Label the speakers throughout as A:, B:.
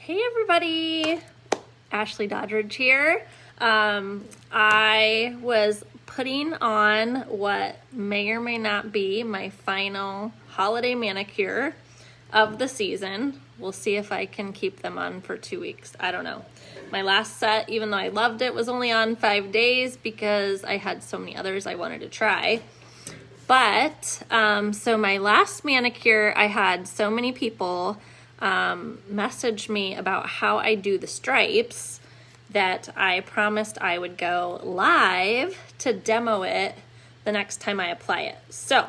A: Hey everybody, Ashley Doddridge here. I was putting on what may or may not be my final holiday manicure of the season. We'll see if I can keep them on for 2 weeks. I don't know. My last set, even though I loved it, was only on 5 days because I had so many others I wanted to try. But, so my last manicure, I had so many people message me about how I do the stripes that I promised I would go live to demo it the next time I apply it. So,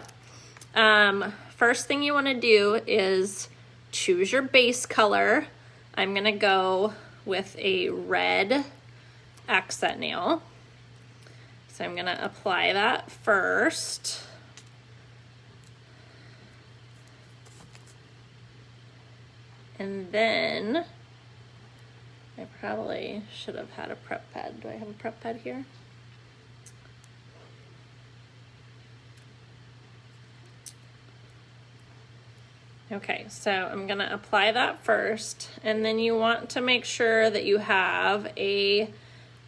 A: first thing you want to do is choose your base color. I'm going to go with a red accent nail. So I'm going to apply that first. And then I probably should have had a prep pad. Do I have a prep pad here? Okay, so I'm gonna apply that first, and then you want to make sure that you have a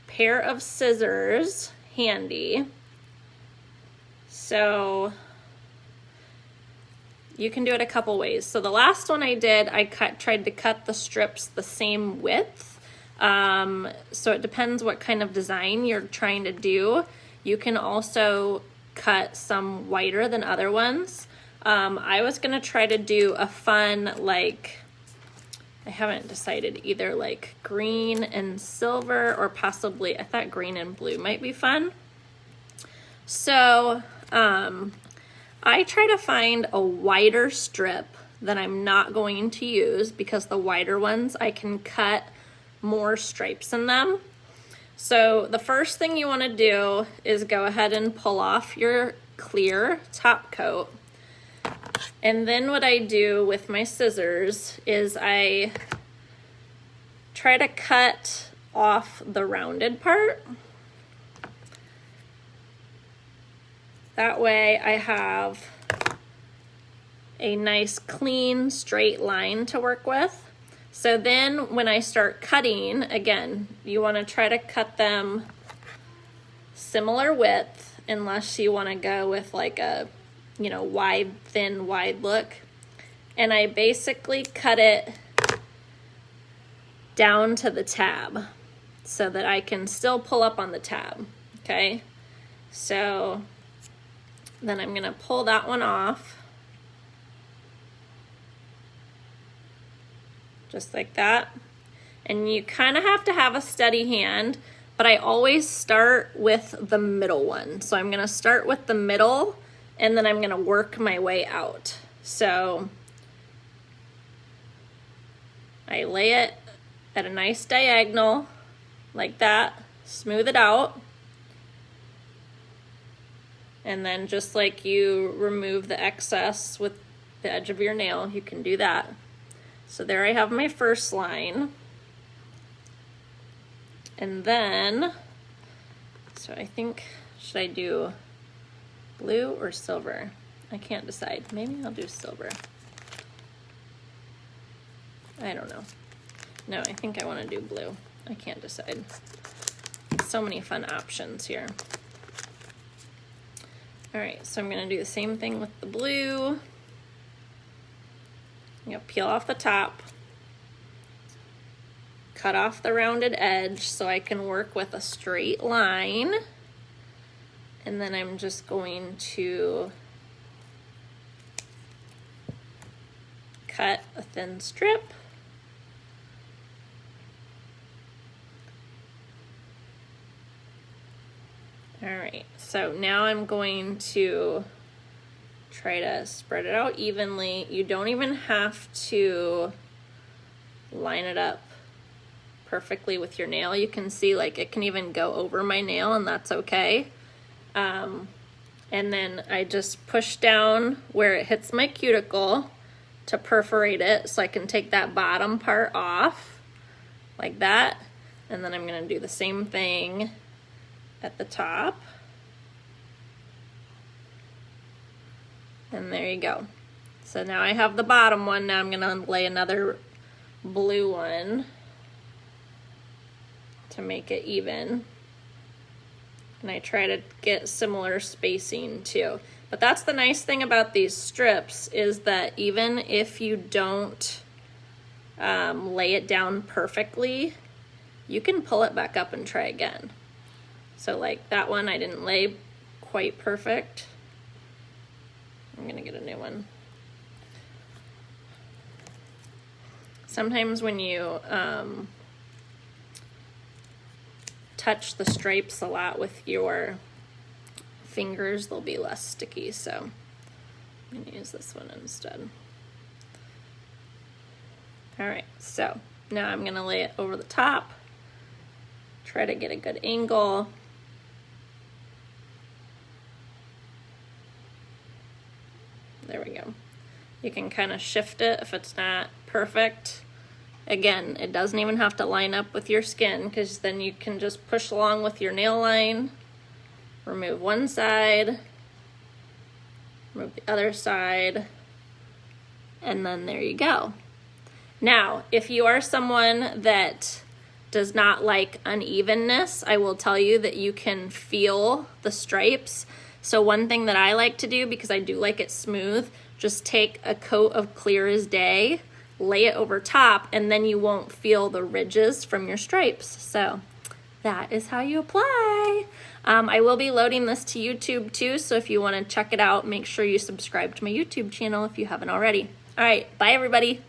A: pair of scissors handy. So you can do it a couple ways. So the last one I did, I tried to cut the strips the same width. So it depends what kind of design you're trying to do. You can also cut some wider than other ones. I was gonna try to do a fun, like, I haven't decided, either like green and silver or possibly, I thought green and blue might be fun. So, I try to find a wider strip that I'm not going to use because the wider ones I can cut more stripes in them. So the first thing you want to do is go ahead and pull off your clear top coat. And then what I do with my scissors is I try to cut off the rounded part. That way I have a nice clean straight line to work with. So then when I start cutting, again, you want to try to cut them similar width unless you want to go with like a, you know, wide, thin, wide look. And I basically cut it down to the tab so that I can still pull up on the tab, okay? So then I'm gonna pull that one off, just like that. And you kind of have to have a steady hand, but I always start with the middle one. So I'm gonna start with the middle and then I'm gonna work my way out. So I lay it at a nice diagonal like that, smooth it out. And then just like you remove the excess with the edge of your nail, you can do that. So there I have my first line. And then, so I think, should I do blue or silver? I can't decide. Maybe I'll do silver. I don't know. No, I think I want to do blue. I can't decide. So many fun options here. All right, so I'm gonna do the same thing with the blue. I'm gonna peel off the top, cut off the rounded edge so I can work with a straight line. And then I'm just going to cut a thin strip. All right, so now I'm going to try to spread it out evenly. You don't even have to line it up perfectly with your nail. You can see like it can even go over my nail and that's okay. And then I just push down where it hits my cuticle to perforate it so I can take that bottom part off like that. And then I'm gonna do the same thing at the top. And there you go. So now I have the bottom one. Now I'm gonna lay another blue one to make it even. And I try to get similar spacing too. But that's the nice thing about these strips, is that even if you don't lay it down perfectly, you can pull it back up and try again. So like that one I didn't lay quite perfect. I'm gonna get a new one. Sometimes when you touch the stripes a lot with your fingers, they'll be less sticky, so I'm gonna use this one instead. All right, so now I'm gonna lay it over the top, try to get a good angle. There we go. You can kind of shift it if it's not perfect. Again, it doesn't even have to line up with your skin, because then you can just push along with your nail line, remove one side, remove the other side, and then there you go. Now, if you are someone that does not like unevenness, I will tell you that you can feel the stripes. So one thing that I like to do, because I do like it smooth, just take a coat of Clear as Day, lay it over top, and then you won't feel the ridges from your stripes. So that is how you apply. I will be loading this to YouTube too, so if you want to check it out, make sure you subscribe to my YouTube channel if you haven't already. All right, bye everybody.